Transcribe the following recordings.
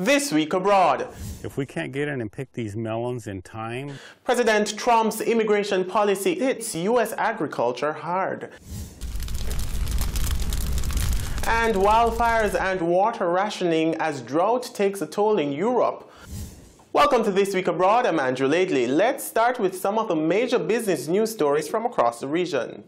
This week abroad. If we can't get in and pick these melons in time. President Trump's immigration policy hits U.S. agriculture hard. And wildfires and water rationing as drought takes a toll in Europe. Welcome to This Week Abroad. I'm Andrew Laidley. Let's start with some of the major business news stories from across the region.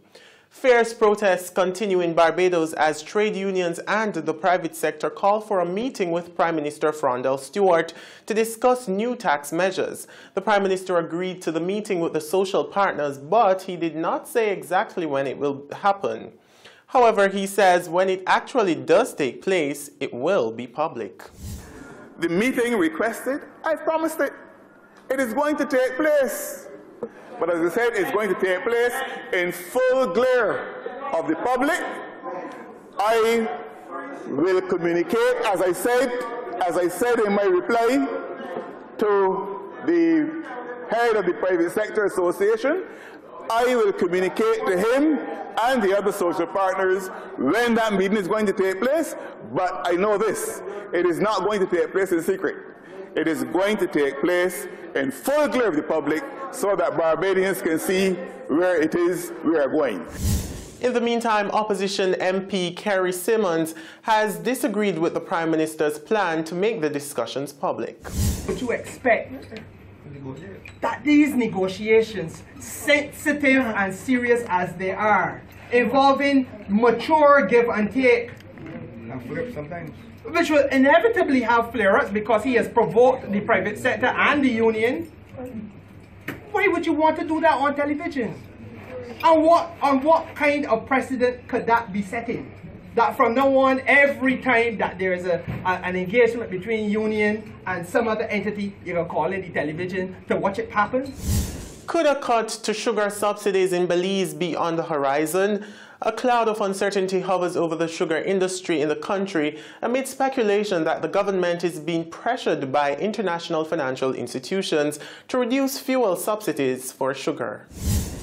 Fierce protests continue in Barbados as trade unions and the private sector call for a meeting with Prime Minister Frondell Stewart to discuss new tax measures. The Prime Minister agreed to the meeting with the social partners, but he did not say exactly when it will happen. However, he says when it actually does take place, it will be public. The meeting requested, I promised it. It is going to take place. But as I said, it's going to take place in full glare of the public. I will communicate, as I said in my reply to the head of the Private Sector Association, I will communicate to him and the other social partners when that meeting is going to take place. But I know this, it is not going to take place in secret. It is going to take place in full glare of the public so that Barbadians can see where it is we are going. In the meantime, opposition MP Kerry Simmons has disagreed with the Prime Minister's plan to make the discussions public. Would you expect that these negotiations, sensitive and serious as they are, involving mature give and take, which will inevitably have flare-ups because he has provoked the private sector and the union, why would you want to do that on television? And what kind of precedent could that be setting? That from now on, every time that there is an engagement between union and some other entity, you're going to call in the television to watch it happen? Could a cut to sugar subsidies in Belize be on the horizon? A cloud of uncertainty hovers over the sugar industry in the country amid speculation that the government is being pressured by international financial institutions to reduce fuel subsidies for sugar.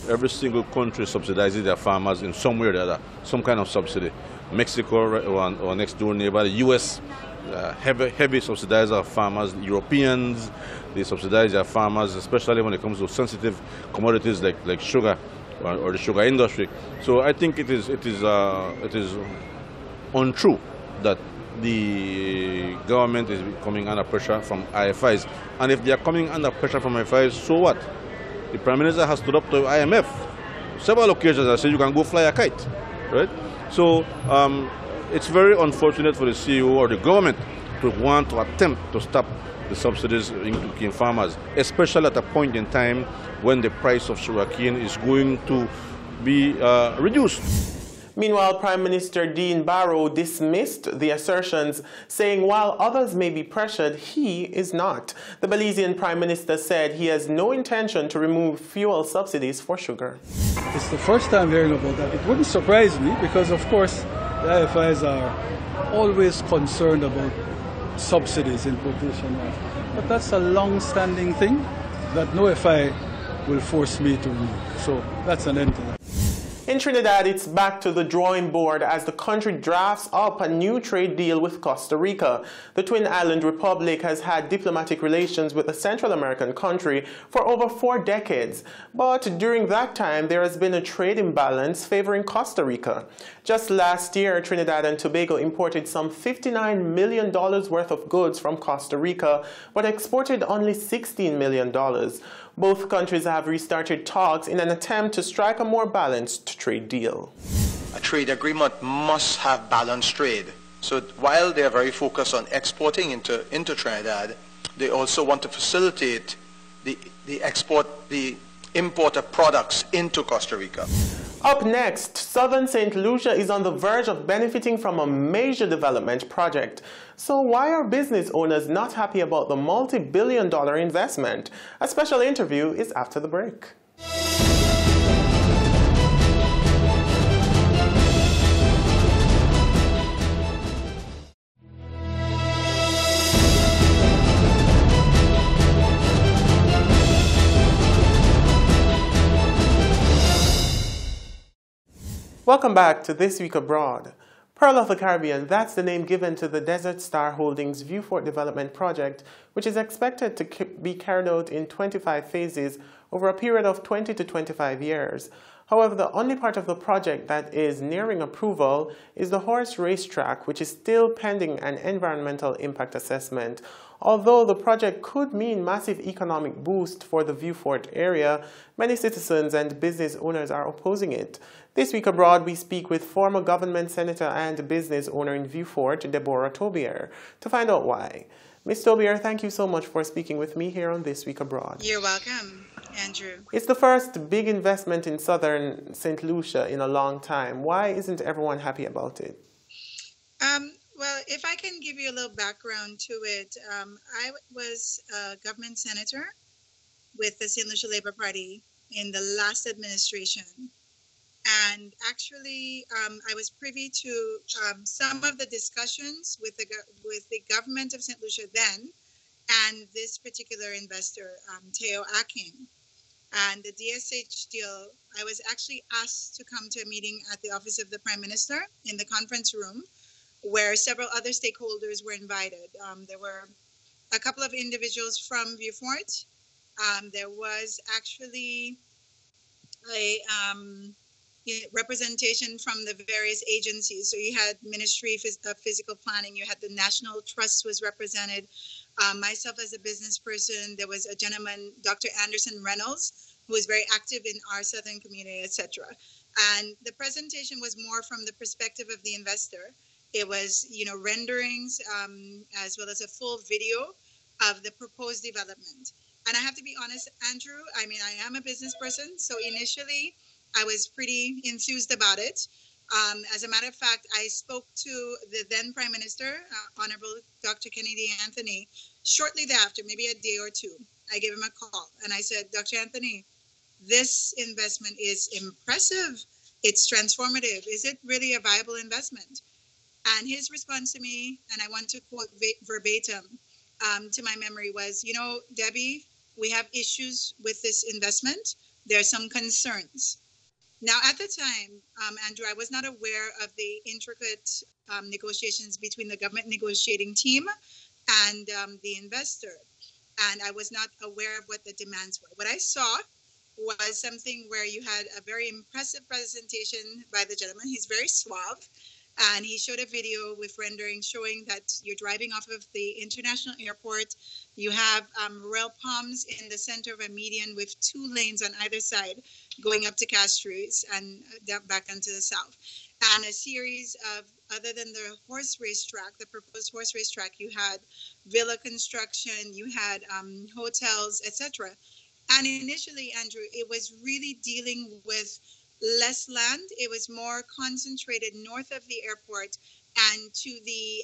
Every single country subsidizes their farmers in some way or the other, some kind of subsidy. Mexico, or next door neighbor, the U.S., heavy subsidizer of farmers. Europeans, they subsidize their farmers, especially when it comes to sensitive commodities like sugar or the sugar industry. So I think it is untrue that the government is coming under pressure from IFIs. And if they are coming under pressure from IFIs, so what? The Prime Minister has stood up to IMF several occasions and said you can go fly a kite, right? So it's very unfortunate for the CEO or the government to want to attempt to stop the subsidies into cane farmers, especially at a point in time when the price of sugarcane is going to be reduced. Meanwhile, Prime Minister Dean Barrow dismissed the assertions, saying while others may be pressured, he is not. The Belizean Prime Minister said he has no intention to remove fuel subsidies for sugar. It's the first time hearing about that. It wouldn't surprise me because, of course, the IFIs are always concerned about subsidies in quotation marks. But that's a long-standing thing that no FI will force me to remove. So that's an end to that. In Trinidad, it's back to the drawing board as the country drafts up a new trade deal with Costa Rica. The Twin Island Republic has had diplomatic relations with the Central American country for over 4 decades. But during that time, there has been a trade imbalance favoring Costa Rica. Just last year, Trinidad and Tobago imported some $59 million worth of goods from Costa Rica, but exported only $16 million. Both countries have restarted talks in an attempt to strike a more balanced trade deal. A trade agreement must have balanced trade. So while they are very focused on exporting into Trinidad, they also want to facilitate the import of products into Costa Rica. Up next, southern St. Lucia is on the verge of benefiting from a major development project. So why are business owners not happy about the multi-billion-dollar investment? A special interview is after the break. Welcome back to This Week Abroad. Pearl of the Caribbean, that's the name given to the Desert Star Holdings Viewfort Development Project, which is expected to be carried out in 25 phases over a period of 20 to 25 years. However, the only part of the project that is nearing approval is the horse racetrack, which is still pending an environmental impact assessment. Although the project could mean massive economic boost for the Viewfort area, many citizens and business owners are opposing it. This week abroad, we speak with former government senator and business owner in Viewfort, Deborah Tobier, to find out why. Ms. Tobier, thank you so much for speaking with me here on This Week Abroad. You're welcome, Andrew. It's the first big investment in southern St. Lucia in a long time. Why isn't everyone happy about it? Well, if I can give you a little background to it, I was a government senator with the St. Lucia Labour Party in the last administration. And actually, I was privy to some of the discussions with the government of St. Lucia then, and this particular investor, Teo Aking. And the DSH deal, I was actually asked to come to a meeting at the office of the Prime Minister in the conference room, where several other stakeholders were invited. There were a couple of individuals from Viewfort. There was actually a representation from the various agencies. So you had Ministry of Physical Planning, you had the National Trust was represented, myself as a business person, there was a gentleman, Dr. Anderson Reynolds, who was very active in our southern community, etc. And the presentation was more from the perspective of the investor. It was, renderings as well as a full video of the proposed development. And I have to be honest, Andrew, I mean, I am a business person, so initially I was pretty enthused about it. As a matter of fact, I spoke to the then Prime Minister, Honorable Dr. Kennedy Anthony, shortly thereafter, maybe a day or two. I gave him a call and I said, Dr. Anthony, this investment is impressive. It's transformative. Is it really a viable investment? And his response to me, and I want to quote verbatim to my memory, was, Debbie, we have issues with this investment. There are some concerns. Now, at the time, Andrew, I was not aware of the intricate negotiations between the government negotiating team and the investor. And I was not aware of what the demands were. What I saw was something where you had a very impressive presentation by the gentleman. He's very suave. And he showed a video with renderings showing that you're driving off of the international airport. You have rail palms in the center of a median with 2 lanes on either side going up to Castries and back onto the south. And a series of, other than the horse racetrack, the proposed horse racetrack, you had villa construction, you had hotels, etc. And initially, Andrew, it was really dealing with less land. It was more concentrated north of the airport and to the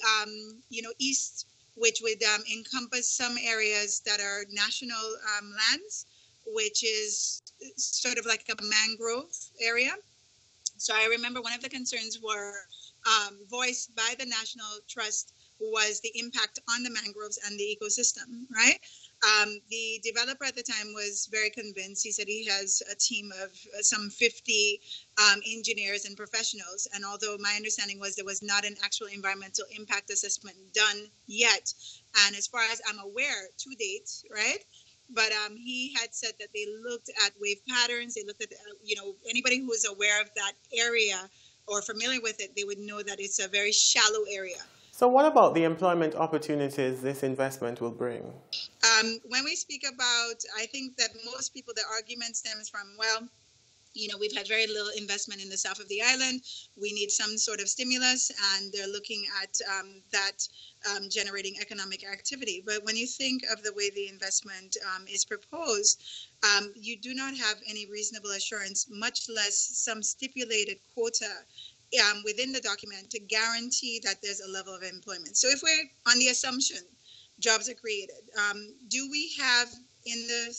east, which would encompass some areas that are national lands, which is sort of like a mangrove area. So I remember one of the concerns were voiced by the National Trust was the impact on the mangroves and the ecosystem, right? The developer at the time was very convinced. He said he has a team of some 50 engineers and professionals. And although my understanding was there was not an actual environmental impact assessment done yet, and as far as I'm aware, to date, right? But he had said that they looked at wave patterns. They looked at, anybody who is aware of that area or familiar with it, they would know that it's a very shallow area. So what about the employment opportunities this investment will bring? When we speak about, I think that most people, the argument stems from, well, we've had very little investment in the south of the island. We need some sort of stimulus, and they're looking at that generating economic activity. But when you think of the way the investment is proposed, you do not have any reasonable assurance, much less some stipulated quota within the document to guarantee that there's a level of employment. So if we're on the assumption jobs are created, do we have in the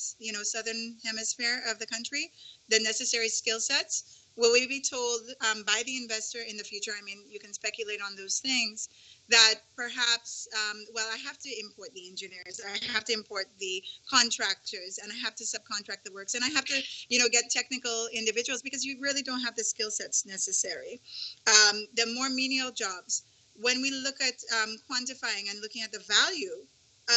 southern hemisphere of the country the necessary skill sets? Will we be told by the investor in the future, I mean, you can speculate on those things, that perhaps, well, I have to import the engineers, I have to import the contractors, and I have to subcontract the works, and I have to, get technical individuals because you really don't have the skill sets necessary. The more menial jobs, when we look at quantifying and looking at the value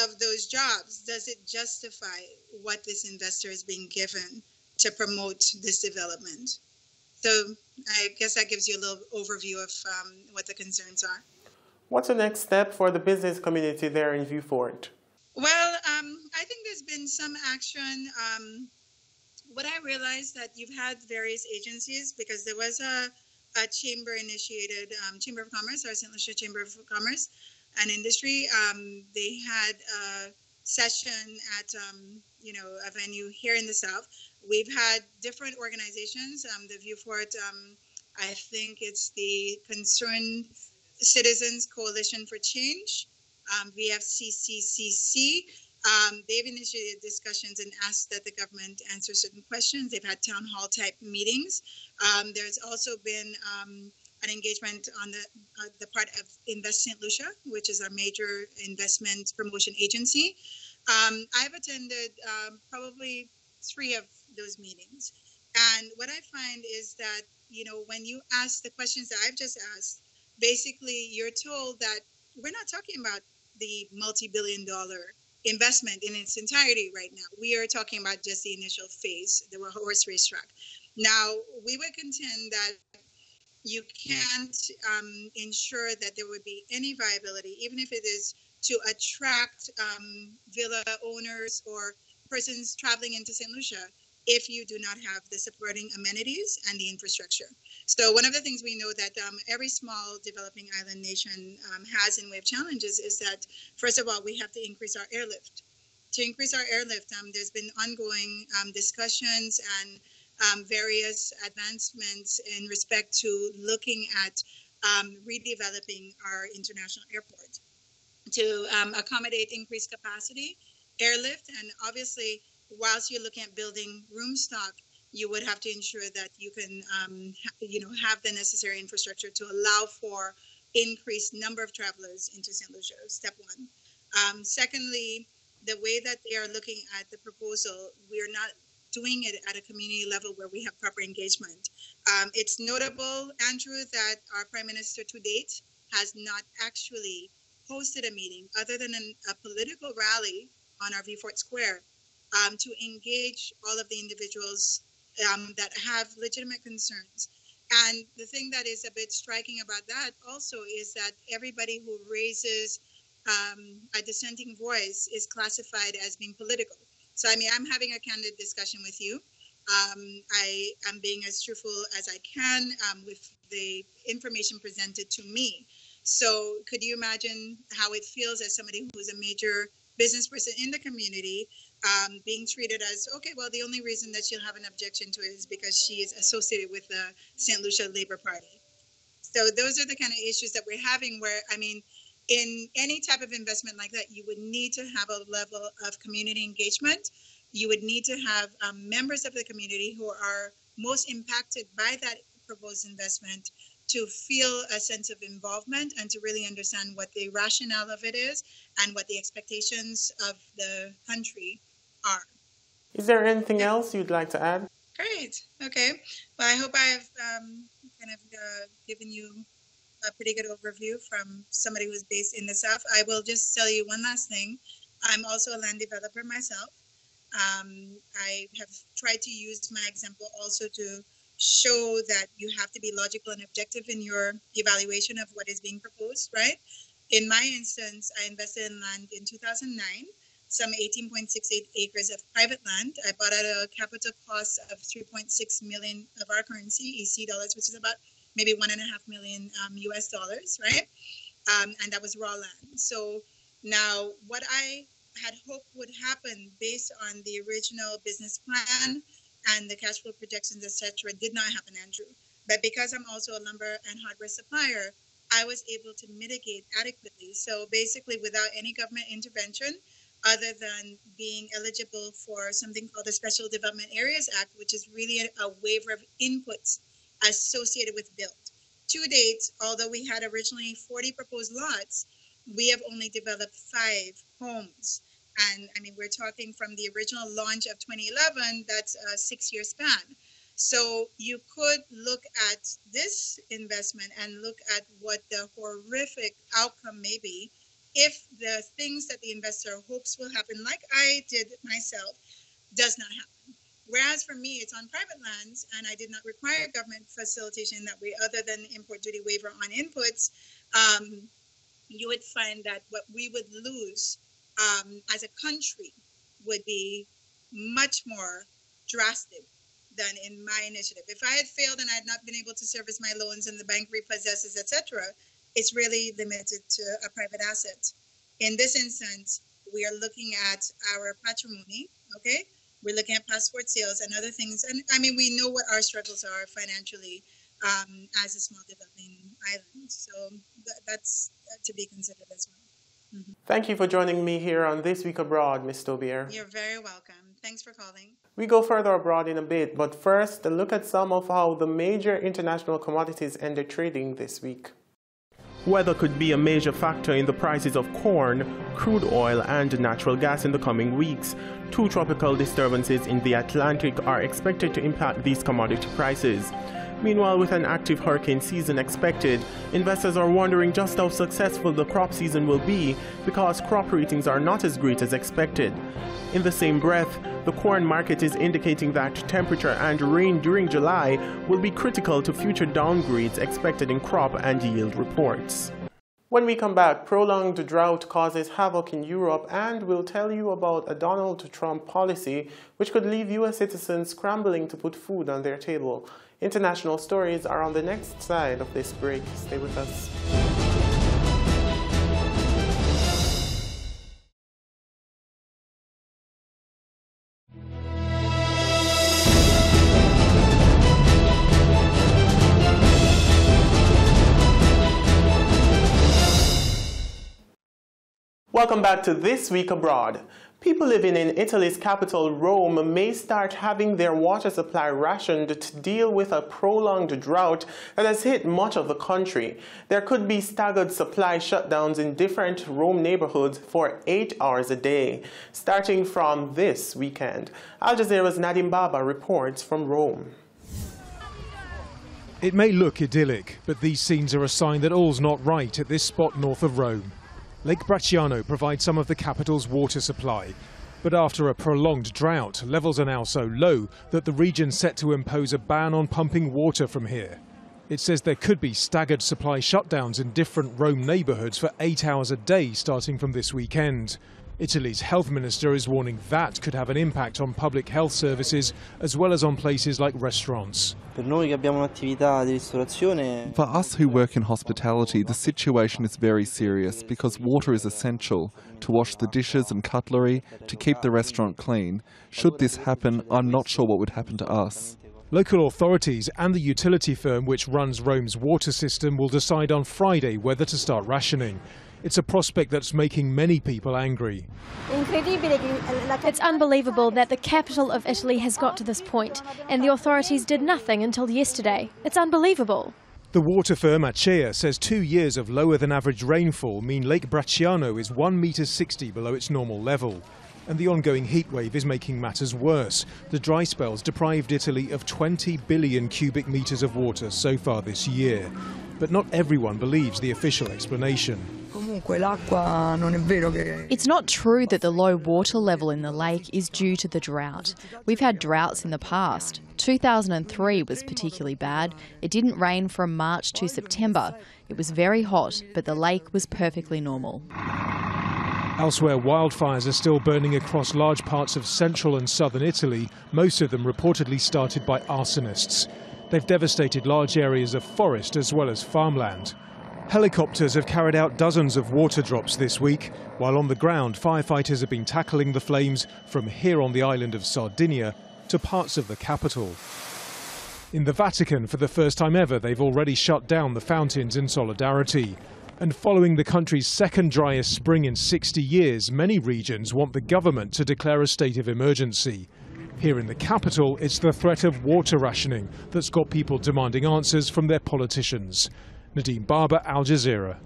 of those jobs, does it justify what this investor is being given to promote this development? So I guess that gives you a little overview of what the concerns are. What's the next step for the business community there in Viewport? Well, I think there's been some action. What I realized that you've had various agencies, because there was a chamber-initiated Chamber of Commerce, or St. Lucia Chamber of Commerce and Industry. They had a session at a venue here in the South. We've had different organizations. The Viewport, I think it's the Concerned Citizens Coalition for Change, VFCCCC. They've initiated discussions and asked that the government answer certain questions. They've had town hall type meetings. There's also been an engagement on the part of Invest St. Lucia, which is our major investment promotion agency. I've attended probably 3 of those meetings. And what I find is that, when you ask the questions that I've just asked, basically you're told that we're not talking about the multi-billion-dollar investment in its entirety right now. We are talking about just the initial phase, the horse race track. Now, we would contend that you can't ensure that there would be any viability, even if it is to attract villa owners or persons traveling into St. Lucia, if you do not have the supporting amenities and the infrastructure. So one of the things we know that every small developing island nation has in way of challenges is that, first of all, we have to increase our airlift. To increase our airlift, there's been ongoing discussions and various advancements in respect to looking at redeveloping our international airport to accommodate increased capacity, airlift, and obviously, whilst you're looking at building room stock, you would have to ensure that you can, have the necessary infrastructure to allow for increased number of travelers into St. Lucia, step one. Secondly, the way that they are looking at the proposal, we are not doing it at a community level where we have proper engagement. It's notable, Andrew, that our Prime Minister to date has not actually hosted a meeting other than a political rally on our Viewport Square to engage all of the individuals that have legitimate concerns. And the thing that is a bit striking about that also is that everybody who raises a dissenting voice is classified as being political. So, I mean, I'm having a candid discussion with you. I am being as truthful as I can with the information presented to me. So could you imagine how it feels as somebody who's a major business person in the community being treated as, okay, well, the only reason that she'll have an objection to it is because she is associated with the St. Lucia Labour Party. So those are the kind of issues that we're having where, I mean, in any type of investment like that, you would need to have a level of community engagement. You would need to have members of the community who are most impacted by that proposed investment to feel a sense of involvement and to really understand what the rationale of it is and what the expectations of the country are. Is there anything else you'd like to add? Great. Okay. Well, I hope I've given you a pretty good overview from somebody who's based in the South. I will just tell you one last thing. I'm also a land developer myself. I have tried to use my example also to show that you have to be logical and objective in your evaluation of what is being proposed, right? In my instance, I invested in land in 2009, some 18.68 acres of private land. I bought at a capital cost of 3.6 million of our currency, EC dollars, which is about maybe $1.5 million US dollars, right? And that was raw land. So now what I had hoped would happen based on the original business plan and the cash flow projections, etc., did not happen, Andrew. But because I'm also a lumber and hardware supplier, I was able to mitigate adequately. So basically, without any government intervention, other than being eligible for something called the Special Development Areas Act, which is really a waiver of inputs associated with build. To date, although we had originally 40 proposed lots, we have only developed 5 homes. And I mean, we're talking from the original launch of 2011, that's a 6-year span. So you could look at this investment and look at what the horrific outcome may be if the things that the investor hopes will happen, like I did myself, does not happen. Whereas for me, it's on private lands, and I did not require government facilitation in that way, other than import duty waiver on inputs. You would find that what we would lose as a country would be much more drastic than in my initiative. If I had failed and I had not been able to service my loans and the bank repossesses, etc., it's really limited to a private asset. In this instance, we are looking at our patrimony, okay? We're looking at passport sales and other things. And I mean, we know what our struggles are financially as a small developing island. So that's to be considered as well. Mm-hmm. Thank you for joining me here on This Week Abroad, Ms. Tobier. You're very welcome. Thanks for calling. We go further abroad in a bit, but first, a look at some of how the major international commodities ended trading this week. Weather could be a major factor in the prices of corn, crude oil, and natural gas in the coming weeks. 2 tropical disturbances in the Atlantic are expected to impact these commodity prices. Meanwhile, with an active hurricane season expected, investors are wondering just how successful the crop season will be because crop ratings are not as great as expected. In the same breath, the corn market is indicating that temperature and rain during July will be critical to future downgrades expected in crop and yield reports. When we come back, prolonged drought causes havoc in Europe, and we'll tell you about a Donald Trump policy which could leave U.S. citizens scrambling to put food on their table. International stories are on the next side of this break. Stay with us. Welcome back to This Week Abroad. People living in Italy's capital, Rome, may start having their water supply rationed to deal with a prolonged drought that has hit much of the country. There could be staggered supply shutdowns in different Rome neighborhoods for 8 hours a day, starting from this weekend. Al Jazeera's Nadim Baba reports from Rome. It may look idyllic, but these scenes are a sign that all's not right at this spot north of Rome. Lake Bracciano provides some of the capital's water supply. But after a prolonged drought, levels are now so low that the region's set to impose a ban on pumping water from here. It says there could be staggered supply shutdowns in different Rome neighbourhoods for 8 hours a day starting from this weekend. Italy's health minister is warning that could have an impact on public health services as well as on places like restaurants. For us who work in hospitality, the situation is very serious because water is essential to wash the dishes and cutlery, to keep the restaurant clean. Should this happen, I'm not sure what would happen to us. Local authorities and the utility firm which runs Rome's water system will decide on Friday whether to start rationing. It's a prospect that's making many people angry. It's unbelievable that the capital of Italy has got to this point, and the authorities did nothing until yesterday. It's unbelievable. The water firm Acea says 2 years of lower than average rainfall mean Lake Bracciano is 1.60 meters below its normal level. And the ongoing heatwave is making matters worse. The dry spells deprived Italy of 20 billion cubic meters of water so far this year. But not everyone believes the official explanation. It's not true that the low water level in the lake is due to the drought. We've had droughts in the past. 2003 was particularly bad. It didn't rain from March to September. It was very hot, but the lake was perfectly normal. Elsewhere, wildfires are still burning across large parts of central and southern Italy, most of them reportedly started by arsonists. They've devastated large areas of forest as well as farmland. Helicopters have carried out dozens of water drops this week, while on the ground firefighters have been tackling the flames from here on the island of Sardinia to parts of the capital. In the Vatican, for the first time ever, they've already shut down the fountains in solidarity. And following the country's second driest spring in 60 years, many regions want the government to declare a state of emergency. Here in the capital, it's the threat of water rationing that's got people demanding answers from their politicians. Nadeem Barber, Al Jazeera.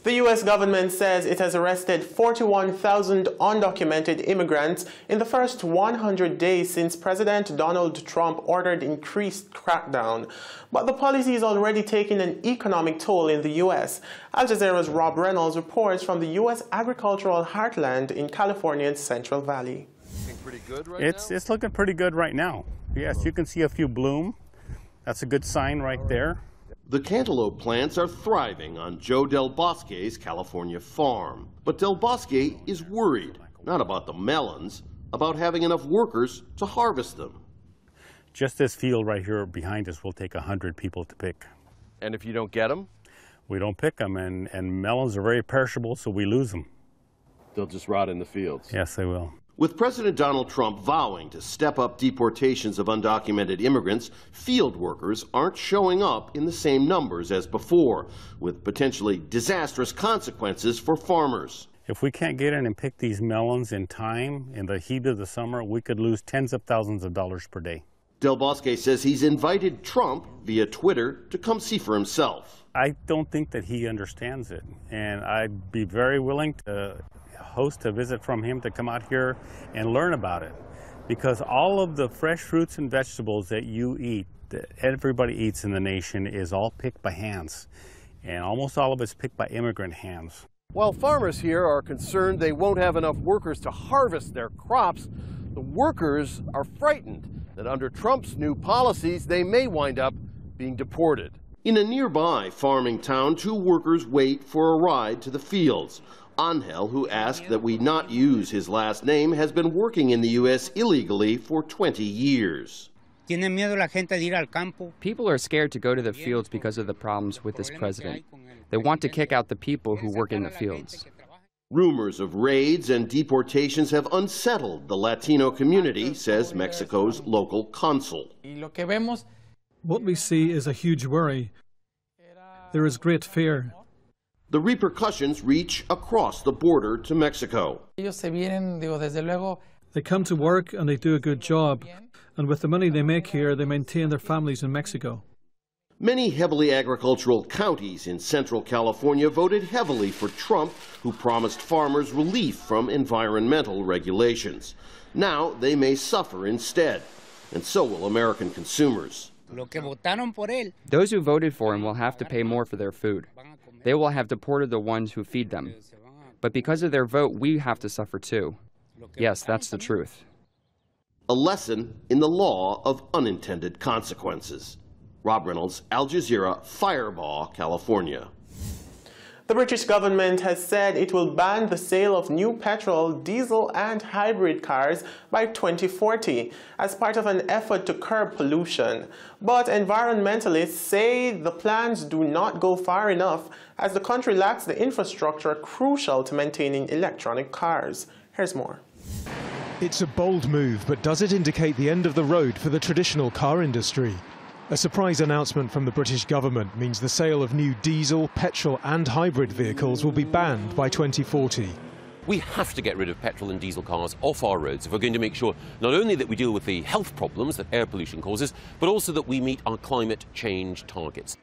The U.S. government says it has arrested 41,000 undocumented immigrants in the first 100 days since President Donald Trump ordered increased crackdown. But the policy is already taking an economic toll in the U.S. Al Jazeera's Rob Reynolds reports from the U.S. agricultural heartland in California's Central Valley. It's looking pretty good right now. Yes, you can see a few bloom. That's a good sign right there. The cantaloupe plants are thriving on Joe Del Bosque's California farm. But Del Bosque is worried, not about the melons, about having enough workers to harvest them. Just this field right here behind us will take 100 people to pick. And if you don't get them? We don't pick them, and melons are very perishable, so we lose them. They'll just rot in the fields. Yes, they will. With President Donald Trump vowing to step up deportations of undocumented immigrants, field workers aren't showing up in the same numbers as before, with potentially disastrous consequences for farmers. If we can't get in and pick these melons in time, in the heat of the summer, we could lose tens of thousands of dollars per day. Del Bosque says he's invited Trump via Twitter to come see for himself. I don't think that he understands it, and I'd be very willing to host a visit from him to come out here and learn about it, because all of the fresh fruits and vegetables that you eat, that everybody eats in the nation, is all picked by hands, and almost all of it's picked by immigrant hands. While farmers here are concerned they won't have enough workers to harvest their crops, the workers are frightened that under Trump's new policies they may wind up being deported. In a nearby farming town, two workers wait for a ride to the fields. Angel, who asked that we not use his last name, has been working in the U.S. illegally for 20 years. People are scared to go to the fields because of the problems with this president. They want to kick out the people who work in the fields. Rumors of raids and deportations have unsettled the Latino community, says Mexico's local consul. What we see is a huge worry. There is great fear. The repercussions reach across the border to Mexico. They come to work and they do a good job, and with the money they make here, they maintain their families in Mexico. Many heavily agricultural counties in central California voted heavily for Trump, who promised farmers relief from environmental regulations. Now they may suffer instead, and so will American consumers. Those who voted for him will have to pay more for their food. They will have deported the ones who feed them. But because of their vote, we have to suffer too. Yes, that's the truth. A lesson in the law of unintended consequences. Rob Reynolds, Al Jazeera, Firebaugh, California. The British government has said it will ban the sale of new petrol, diesel and hybrid cars by 2040 as part of an effort to curb pollution. But environmentalists say the plans do not go far enough as the country lacks the infrastructure crucial to maintaining electronic cars. Here's more. It's a bold move, but does it indicate the end of the road for the traditional car industry? A surprise announcement from the British government means the sale of new diesel, petrol and hybrid vehicles will be banned by 2040. We have to get rid of petrol and diesel cars off our roads if we're going to make sure not only that we deal with the health problems that air pollution causes, but also that we meet our climate change targets.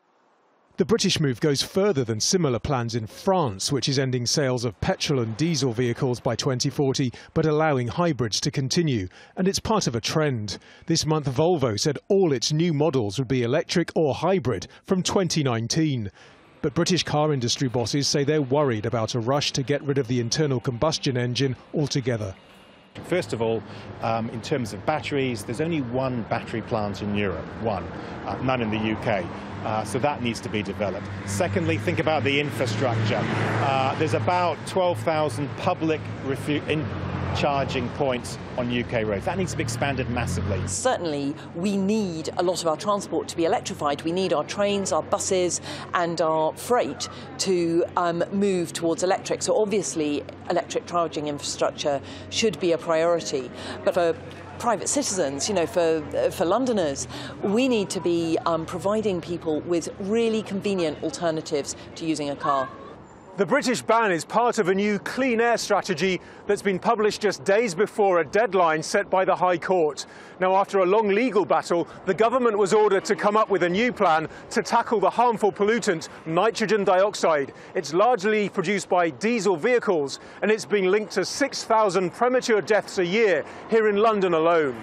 The British move goes further than similar plans in France, which is ending sales of petrol and diesel vehicles by 2040, but allowing hybrids to continue. And it's part of a trend. This month, Volvo said all its new models would be electric or hybrid from 2019. But British car industry bosses say they're worried about a rush to get rid of the internal combustion engine altogether. First of all, in terms of batteries, there's only one battery plant in Europe, none in the UK. So that needs to be developed. Secondly, think about the infrastructure. There's about 12,000 public charging points on UK roads. That needs to be expanded massively. Certainly, we need a lot of our transport to be electrified. We need our trains, our buses and our freight to move towards electric. So obviously, electric charging infrastructure should be a priority. But for private citizens, you know, for Londoners, we need to be providing people with really convenient alternatives to using a car. The British ban is part of a new clean air strategy that's been published just days before a deadline set by the High Court. Now, after a long legal battle, the government was ordered to come up with a new plan to tackle the harmful pollutant, nitrogen dioxide. It's largely produced by diesel vehicles, and it's been linked to 6,000 premature deaths a year here in London alone.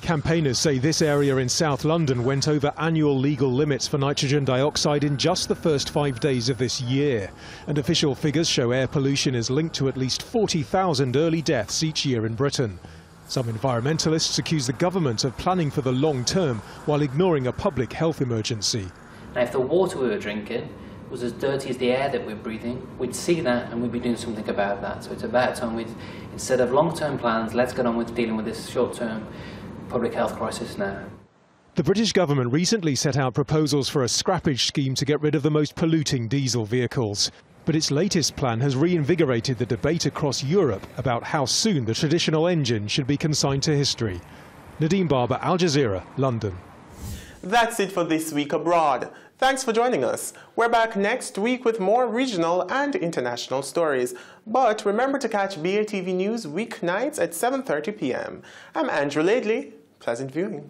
Campaigners say this area in South London went over annual legal limits for nitrogen dioxide in just the first 5 days of this year. And official figures show air pollution is linked to at least 40,000 early deaths each year in Britain. Some environmentalists accuse the government of planning for the long term while ignoring a public health emergency. Now, if the water we were drinking was as dirty as the air that we're breathing, we'd see that and we'd be doing something about that. So it's about time instead of long-term plans, let's get on with dealing with this short-term public health crisis now. The British government recently set out proposals for a scrappage scheme to get rid of the most polluting diesel vehicles. But its latest plan has reinvigorated the debate across Europe about how soon the traditional engine should be consigned to history. Nadeem Barber, Al Jazeera, London. That's it for This Week Abroad. Thanks for joining us. We're back next week with more regional and international stories. But remember to catch BATV News weeknights at 7:30 p.m. I'm Andrew Laidley. Pleasant viewing.